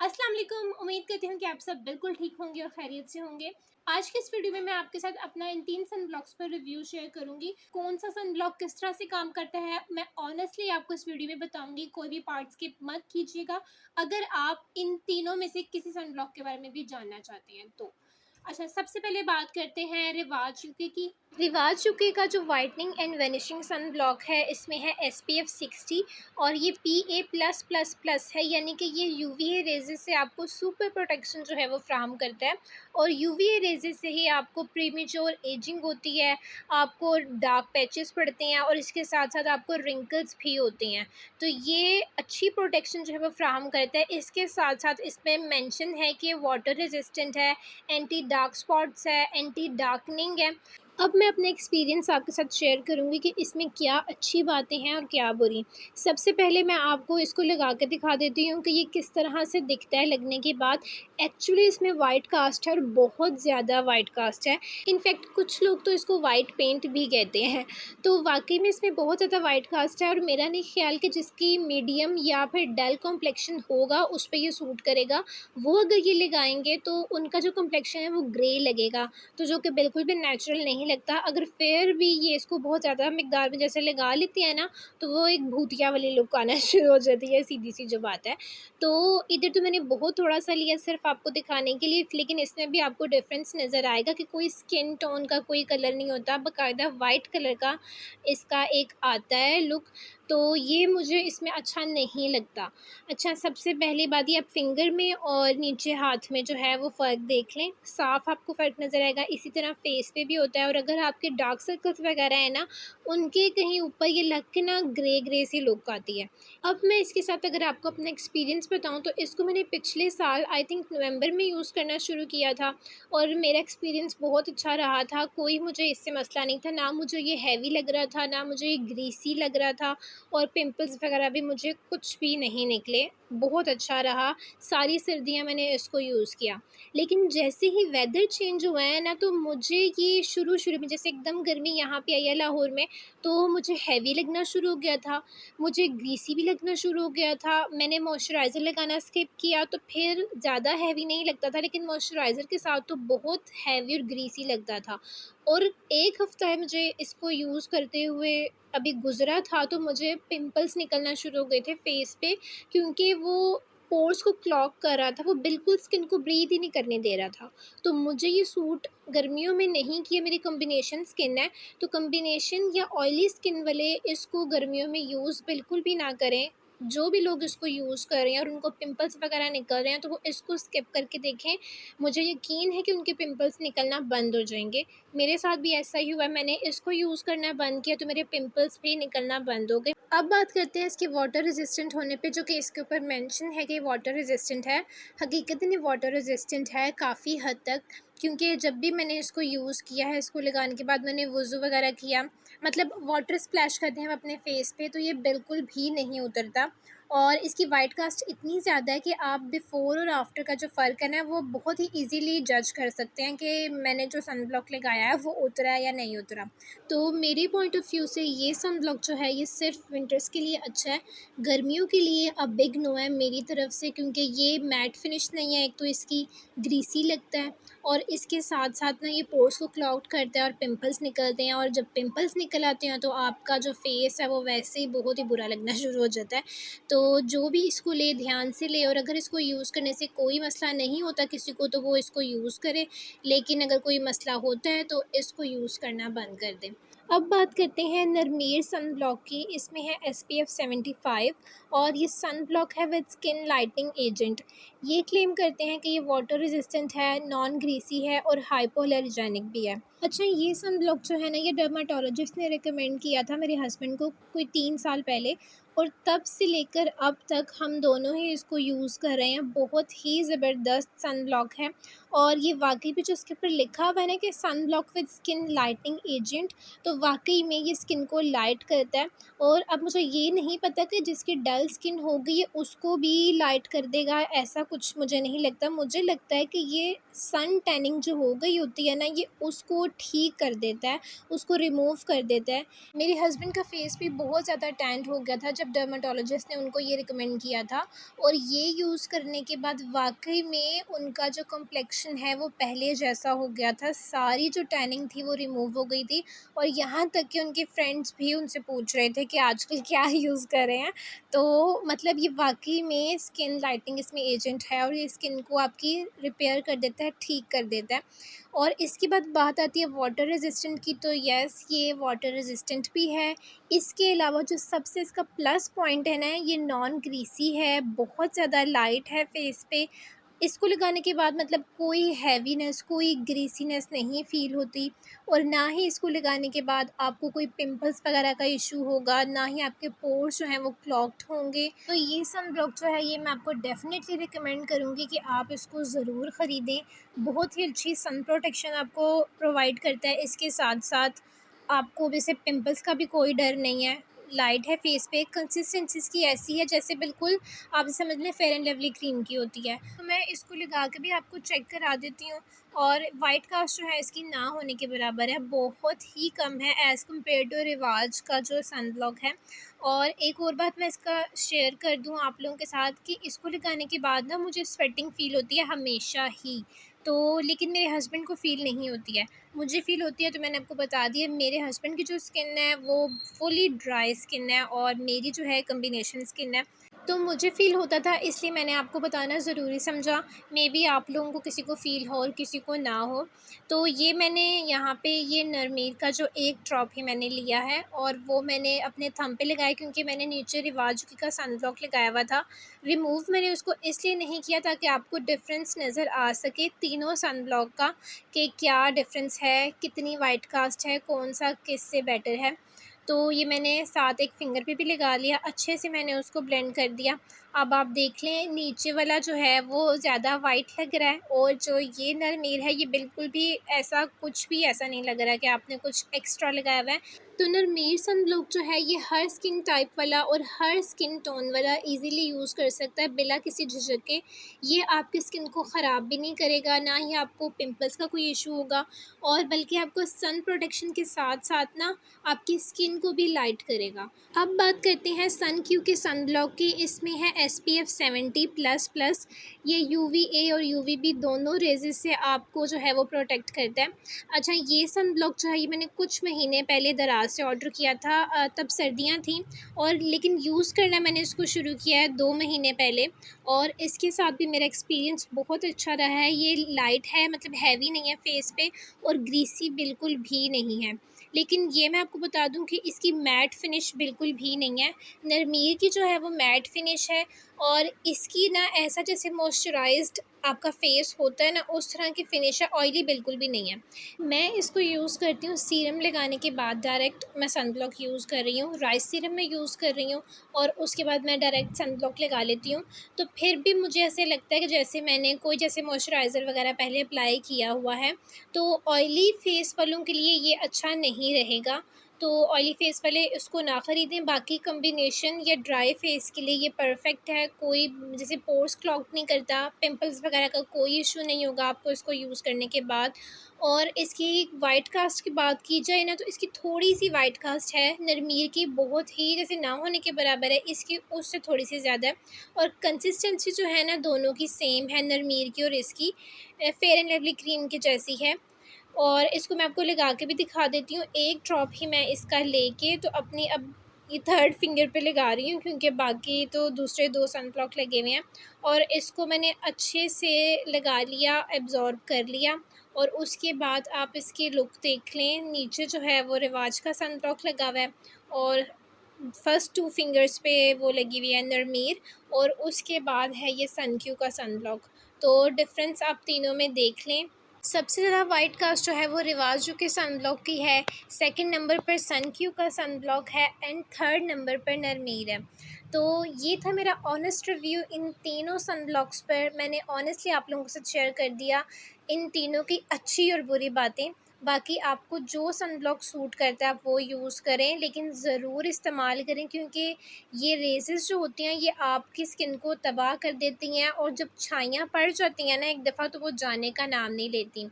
अस्सलाम वालेकुम। उम्मीद करती हूँ कि आप सब बिल्कुल ठीक होंगे और खैरियत से होंगे। आज के इस वीडियो में मैं आपके साथ अपना इन 3 सन ब्लॉक्स पर रिव्यू शेयर करूँगी। कौन सा सन ब्लॉक किस तरह से काम करता है, मैं ऑनेस्टली आपको इस वीडियो में बताऊँगी। कोई भी पार्ट स्किप मत कीजिएगा अगर आप इन तीनों में से किसी सन ब्लॉक के बारे में भी जानना चाहते हैं तो। अच्छा, सबसे पहले बात करते हैं रिवाज यूके की। रिवाज यूके का जो whitening and vanishing sunblock है, इसमें है SPF 60 और ये PA+++ है, यानी कि ये UVA रेजेस से आपको सुपर प्रोटेक्शन जो है वो फ्राहम करता है। और UVA रेजेस से ही आपको प्रीमेच्योर एजिंग होती है, आपको डार्क पैचेस पड़ते हैं और इसके साथ साथ आपको रिंकल्स भी होती हैं। तो ये अच्छी प्रोटेक्शन जो है वो फ्राहम करता है। इसके साथ साथ इसमें मेंशन है कि वाटर रेजिस्टेंट है, एंटी डार्क स्पॉट्स है, एंटी डार्कनिंग है। अब मैं अपना एक्सपीरियंस आपके साथ शेयर करूँगी कि इसमें क्या अच्छी बातें हैं और क्या बुरी। सबसे पहले मैं आपको इसको लगा के दिखा देती हूँ कि ये किस तरह से दिखता है लगने के बाद। एक्चुअली इसमें वाइट कास्ट है और बहुत ज़्यादा वाइट कास्ट है। इनफैक्ट कुछ लोग तो इसको वाइट पेंट भी कहते हैं। तो वाक़ई में इसमें बहुत ज़्यादा वाइट कास्ट है और मेरा नहीं ख़्याल कि जिसकी मीडियम या फिर डल कॉम्प्लेक्शन होगा उस पे ये सूट करेगा। वो अगर ये लगाएँगे तो उनका जो कॉम्प्लेक्शन है वो ग्रे लगेगा, तो जो कि बिल्कुल भी नेचुरल नहीं लगता। अगर फिर भी ये इसको बहुत ज़्यादा मिक़दार में जैसे लगा लेते हैं ना, तो वो एक भूतिया वाली लुक आना शुरू हो जाती है, सीधी-सी जो बात है। तो इधर तो मैंने बहुत थोड़ा-सा लिया सिर्फ़ आपको दिखाने के लिए, लेकिन इसमें भी आपको डिफ़रेंस नज़र आएगा कि कोई स्किन टोन का कोई कलर नहीं होता, बाकायदा वाइट कलर का इसका एक आता है लुक। तो ये मुझे इसमें अच्छा नहीं लगता। अच्छा, सबसे पहली बात ये आप फिंगर में और नीचे हाथ में जो है वो फ़र्क देख लें, साफ़ आपको फ़र्क नज़र आएगा। इसी तरह फेस पे भी होता है और अगर आपके डार्क सर्कल्स वगैरह हैं ना, उनके कहीं ऊपर ये लग के ना ग्रे सी लुक आती है। अब मैं इसके साथ अगर आपको अपना एक्सपीरियंस बताऊँ तो इसको मैंने पिछले साल आई थिंक नवंबर में यूज़ करना शुरू किया था और मेरा एक्सपीरियंस बहुत अच्छा रहा था। कोई मुझे इससे मसला नहीं था, ना मुझे ये हैवी लग रहा था, ना मुझे ये ग्रीसी लग रहा था और पिंपल्स वगैरह भी मुझे कुछ भी नहीं निकले। बहुत अच्छा रहा, सारी सर्दियाँ मैंने इसको यूज़ किया। लेकिन जैसे ही वेदर चेंज हुआ है ना, तो मुझे ये शुरू-शुरू में जैसे एकदम गर्मी यहाँ पे आई है लाहौर में, तो मुझे हैवी लगना शुरू हो गया था, मुझे ग्रीसी भी लगना शुरू हो गया था। मैंने मॉइस्चराइज़र लगाना स्किप किया तो फिर ज़्यादा हैवी नहीं लगता था, लेकिन मॉइस्चराइज़र के साथ तो बहुत हैवी और ग्रीसी लगता था। और 1 हफ़्ता है मुझे इसको यूज़ करते हुए अभी गुज़रा था, तो मुझे पिंपल्स निकलना शुरू हो गए थे फ़ेस पे, क्योंकि वो पोर्स को क्लॉग कर रहा था, वो बिल्कुल स्किन को ब्रीथ ही नहीं करने दे रहा था। तो मुझे ये सूट गर्मियों में नहीं किया, मेरी कॉम्बिनेशन स्किन है, तो कॉम्बिनेशन या ऑयली स्किन वाले इसको गर्मियों में यूज़ बिल्कुल भी ना करें। जो भी लोग इसको यूज़ कर रहे हैं और उनको पिंपल्स वगैरह निकल रहे हैं, तो वो इसको स्किप करके देखें। मुझे यकीन है कि उनके पिंपल्स निकलना बंद हो जाएँगे। मेरे साथ भी ऐसा ही हुआ, मैंने इसको यूज़ करना बंद किया तो मेरे पिंपल्स भी निकलना बंद हो गए। अब बात करते हैं इसके वाटर रेजिस्टेंट होने पे, जो कि इसके ऊपर मेंशन है कि वाटर रेजिस्टेंट है। हकीकतन ये वाटर रेजिस्टेंट है काफ़ी हद तक, क्योंकि जब भी मैंने इसको यूज़ किया है, इसको लगाने के बाद मैंने वज़ू वगैरह किया, मतलब वाटर स्प्लैश करते हैं हम अपने फ़ेस पे, तो ये बिल्कुल भी नहीं उतरता। और इसकी वाइट कास्ट इतनी ज़्यादा है कि आप बिफ़ोर और आफ्टर का जो फ़र्क है ना, वो बहुत ही ईज़िली जज कर सकते हैं कि मैंने जो सन ब्लॉक लगाया है वो उतरा है या नहीं उतरा। तो मेरे पॉइंट ऑफ व्यू से ये सन ब्लॉक जो है ये सिर्फ विंटर्स के लिए अच्छा है। गर्मियों के लिए अब बिग नो है मेरी तरफ से, क्योंकि ये मैट फिनिश नहीं है, एक तो इसकी ग्रीसी लगता है और इसके साथ साथ ना ये पोर्स को क्लॉग करता है और पिंपल्स निकलते हैं, और जब पिंपल्स निकल आते हैं तो आपका जो फेस है वो वैसे ही बहुत ही बुरा लगना शुरू हो जाता है। तो जो भी इसको ले ध्यान से ले, और अगर इसको यूज़ करने से कोई मसला नहीं होता किसी को तो वो इसको यूज़ करे, लेकिन अगर कोई मसला होता है तो इसको यूज़ करना बंद कर दें। अब बात करते हैं नरमेर सन ब्लॉक की। इसमें है SPF 75 और ये सन ब्लॉक है विद स्किन लाइटनिंग एजेंट। ये क्लेम करते हैं कि ये वाटर रेजिस्टेंट है, नॉन ग्रीसी है और हाइपोअलर्जेनिक भी है। अच्छा, ये सन ब्लॉक जो है ना, ये डर्माटोलॉजिस्ट ने रिकमेंड किया था मेरे हस्बैंड को कोई 3 साल पहले, और तब से लेकर अब तक हम दोनों ही इसको यूज़ कर रहे हैं। बहुत ही ज़बरदस्त सन ब्लॉक है और ये वाक़ई भी जो इसके ऊपर लिखा हुआ है ना कि sunblock with skin lightening agent, तो वाक़ई में ये स्किन को लाइट करता है। और अब मुझे ये नहीं पता कि जिसकी डल स्किन हो गई है उसको भी लाइट कर देगा, ऐसा कुछ मुझे नहीं लगता। मुझे लगता है कि ये सन टैनिंग जो हो गई होती है ना, ये उसको ठीक कर देता है, उसको रिमूव कर देता है। मेरे हस्बैंड का फेस भी बहुत ज़्यादा टैन्ड हो गया था जब डर्मेटोलॉजिस्ट ने उनको ये रिकमेंड किया था और ये यूज़ करने के बाद वाक़ई में उनका जो कम्प्लेक्शन है वो पहले जैसा हो गया था। सारी जो टैनिंग थी वो रिमूव हो गई थी और यहाँ तक कि उनके फ्रेंड्स भी उनसे पूछ रहे थे कि आजकल क्या यूज़ कर रहे हैं। तो मतलब ये वाक़ई में स्किन लाइटनिंग इसमें एजेंट है और ये स्किन को आपकी रिपेयर कर देता है, ठीक कर देता है। और इसके बाद बात आती है वाटर रेजिस्टेंट की, तो यस ये वाटर रेजिस्टेंट भी है। इसके अलावा जो सबसे इसका प्लस पॉइंट है ना, ये नॉन ग्रीसी है, बहुत ज़्यादा लाइट है फेस पे। इसको लगाने के बाद मतलब कोई हैवीनेस, कोई ग्रीसीनेस नहीं फ़ील होती और ना ही इसको लगाने के बाद आपको कोई पिंपल्स वगैरह का इशू होगा, ना ही आपके पोर्स जो हैं वो क्लॉग्ड होंगे। तो ये सन ब्लॉक जो है ये मैं आपको डेफ़िनेटली रिकमेंड करूँगी कि आप इसको ज़रूर ख़रीदें। बहुत ही अच्छी सन प्रोटेक्शन आपको प्रोवाइड करता है। इसके साथ-साथ आपको वैसे पिंपल्स का भी कोई डर नहीं है। लाइट है फेस पे, कंसिस्टेंसी इसकी ऐसी है जैसे बिल्कुल आप समझ लें फेयर एंड लवली क्रीम की होती है। तो मैं इसको लगा के भी आपको चेक करा देती हूँ और वाइट कास्ट जो है इसकी ना होने के बराबर है, बहुत ही कम है एज़ कम्पेयर टू रिवाज का जो सनब्लॉक है। और एक और बात मैं इसका शेयर कर दूँ आप लोगों के साथ कि इसको लगाने के बाद ना मुझे स्वेटिंग फ़ील होती है हमेशा ही, तो लेकिन मेरे हस्बैंड को फ़ील नहीं होती है। मुझे फ़ील होती है, तो मैंने आपको बता दिया। मेरे हस्बैंड की जो स्किन है वो फुली ड्राई स्किन है और मेरी जो है कॉम्बिनेशन स्किन है, तो मुझे फ़ील होता था इसलिए मैंने आपको बताना ज़रूरी समझा। मेबी आप लोगों को किसी को फ़ील हो और किसी को ना हो। तो ये मैंने यहाँ पे ये नरमीर का जो एक ड्रॉप ही मैंने लिया है और वो मैंने अपने थंब पे लगाया क्योंकि मैंने नीचे रिवाज का सनब्लॉक लगाया हुआ था। रिमूव मैंने उसको इसलिए नहीं किया ताकि आपको डिफ़रेंस नज़र आ सके तीनों सनब्लॉक का कि क्या डिफ़रेंस है, कितनी वाइट कास्ट है, कौन-सा किससे बेटर है। तो ये मैंने साथ एक फ़िंगर पे भी लगा लिया, अच्छे से मैंने उसको ब्लेंड कर दिया। अब आप देख लें नीचे वाला जो है वो ज़्यादा वाइट लग रहा है और जो ये नरमीर है ये बिल्कुल भी ऐसा कुछ भी ऐसा नहीं लग रहा है कि आपने कुछ एक्स्ट्रा लगाया हुआ है। तो नरमीर सनब्लॉक जो है ये हर स्किन टाइप वाला और हर स्किन टोन वाला ईज़िली यूज़ कर सकता है बिना किसी झिझक के। ये आपकी स्किन को ख़राब भी नहीं करेगा, ना ही आपको पिंपल्स का कोई इशू होगा और बल्कि आपको सन प्रोटेक्शन के साथ-साथ ना आपकी स्किन को भी लाइट करेगा। अब बात करते हैं सन क्यू के सनब्लॉक की। इसमें है SPF 70++। ये UVA और UVB दोनों रेज़ेस से आपको जो है वो प्रोटेक्ट करता है। अच्छा, ये सनब्लॉक जो है ये मैंने कुछ महीने पहले दराज़ से ऑर्डर किया था, तब सर्दियाँ थीं और लेकिन यूज़ करना मैंने इसको शुरू किया है 2 महीने पहले और इसके साथ भी मेरा एक्सपीरियंस बहुत अच्छा रहा है। ये लाइट है, मतलब हैवी नहीं है फेस पे और ग्रीसी बिल्कुल भी नहीं है। लेकिन ये मैं आपको बता दूँ कि इसकी मैट फिनिश बिल्कुल भी नहीं है। नरमीर की जो है वो मैट फिनिश है और इसकी ना ऐसा जैसे मॉइस्चराइज़्ड आपका फेस होता है ना, उस तरह की फिनिश है, ऑयली बिल्कुल भी नहीं है। मैं इसको यूज़ करती हूँ सीरम लगाने के बाद, डायरेक्ट मैं सनब्लॉक यूज़ कर रही हूँ, राइस सीरम मैं यूज़ कर रही हूँ और उसके बाद मैं डायरेक्ट सनब्लॉक लगा लेती हूँ। तो फिर भी मुझे ऐसे लगता है कि जैसे मैंने कोई जैसे मॉइस्चराइज़र वगैरह पहले अप्लाई किया हुआ है, तो ऑयली फेस वालों के लिए ये अच्छा नहीं रहेगा। तो ऑयली फेस वाले इसको ना ख़रीदें, बाकी कॉम्बिनेशन या ड्राई फेस के लिए ये परफ़ेक्ट है। कोई जैसे पोर्स क्लॉग नहीं करता, पिंपल्स वगैरह का कोई इशू नहीं होगा आपको इसको यूज़ करने के बाद। और इसकी वाइट कास्ट की बात की जाए ना, तो इसकी थोड़ी-सी वाइट कास्ट है, नरमीर की बहुत ही जैसे ना होने के बराबर है, इसकी उससे थोड़ी-सी ज़्यादा है। और कंसिस्टेंसी जो है ना दोनों की सेम है, नरमीर की और इसकी फेयर एंड लवली क्रीम की जैसी है। और इसको मैं आपको लगा के भी दिखा देती हूँ। एक ड्रॉप ही मैं इसका लेके तो अपनी अब ये थर्ड फिंगर पे लगा रही हूँ क्योंकि बाकी तो दूसरे 2 सनब्लॉक लगे हुए हैं और इसको मैंने अच्छे से लगा लिया, एब्ज़ॉर्ब कर लिया और उसके बाद आप इसकी लुक देख लें। नीचे जो है वो रिवाज का सनब्लॉक लगा हुआ है और फर्स्ट 2 फिंगर्स पे वो लगी हुई है नरमीर और उसके बाद है ये सनक्यू का सनब्लॉक। तो डिफ़रेंस आप तीनों में देख लें। सबसे ज़्यादा वाइट कास्ट जो है वो रिवाज़ के सनब्लॉक की है, सेकंड नंबर पर सनक्यू का सनब्लॉक है एंड थर्ड नंबर पर नरमीर है। तो ये था मेरा ऑनेस्ट रिव्यू इन तीनों सनब्लॉक्स पर। मैंने ऑनेस्टली आप लोगों के साथ शेयर कर दिया इन तीनों की अच्छी और बुरी बातें। बाकी आपको जो सनब्लॉक सूट करता है आप वो यूज़ करें, लेकिन ज़रूर इस्तेमाल करें क्योंकि ये रेज़ेस जो होती हैं ये आपकी स्किन को तबाह कर देती हैं और जब छाइयाँ पड़ जाती हैं ना एक दफ़ा तो वो जाने का नाम नहीं लेती।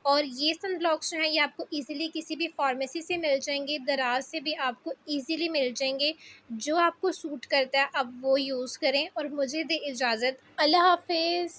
और ये सनब्लॉक्स जो हैं ये आपको ईज़िली किसी भी फ़ार्मेसी से मिल जाएँगे, दराज़ से भी आपको ईज़िली मिल जाएँगे। जो आपको सूट करता है आप वो यूज़ करें और मुझे दें इजाज़त। अल्लाह हाफ़िज़।